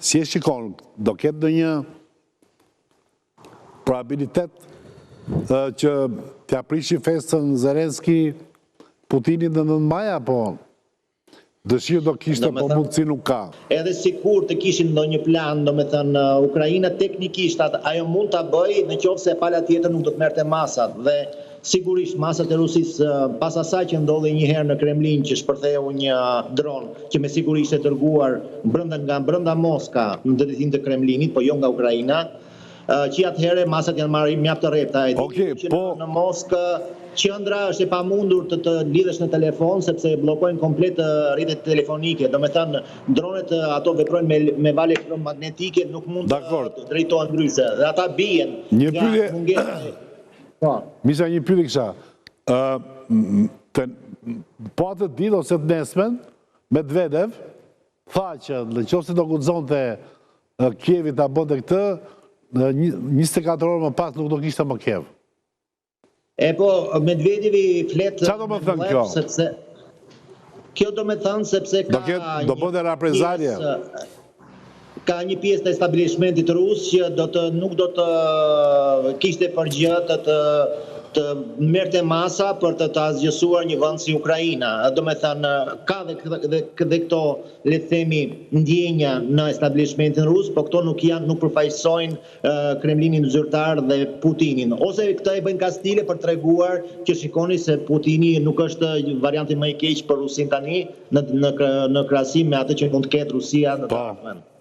si e shikon, do ketë në një probabilitet që t'ja prishi festën Zelenski Putinit në 9 maj, apo dëshirë do kishte, po mundësi nuk ka? Edhe sikur të kishin ndonjë plan, do me thënë, Ukraina teknikisht ajo mund ta bëj në qoftë se pala tjetër nuk do të merrte masat, dhe sigurisht masat e Rusisë pas asaj që ndodhi një herë në Kremlin që shpërtheu një dron që me siguri ishte dërguar nga brenda Moska në drejtim të Kremlinit, po jo nga Ukraina, që atëherë masat janë marrë mjaft të rrepta. Në Moskë qendra është e pamundur të lidhesh në telefon sepse bllokojnë komplet rrjetet telefonike. Do me thënë, dronet ato veprojnë me valë elektromagnetike, nuk mund të drejtohen ndryshe. Dhe ata bien nga mungesa. Misa, një pyetje kisha. Po atë ditë ose të nesmen, Medvedev tha që nëse do guxonte Kievi ta bënte këtë, 24 orë më pas nuk do kishte më Kiev. E po, Medvedevi flet... Qa do më thënë kjo? Kjo do më thënë sepse do bënde reprezalje? Ka një pjesë të establishmentit rus që nuk do të kishte përgjë të merrte masa për të asgjësuar një vend si Ukraina. Do me thënë, ka dhe këto, le të themi, ndjenja në establishmentin rus, po këto nuk përfaqësojnë Kremlinin zyrtar dhe Putinin. Ose këta e bëjnë kastile për treguar që shikoni se Putini nuk është varianti më i keq për Rusin tani në krahasim me atë që mund të ketë Rusia në të ardhmen.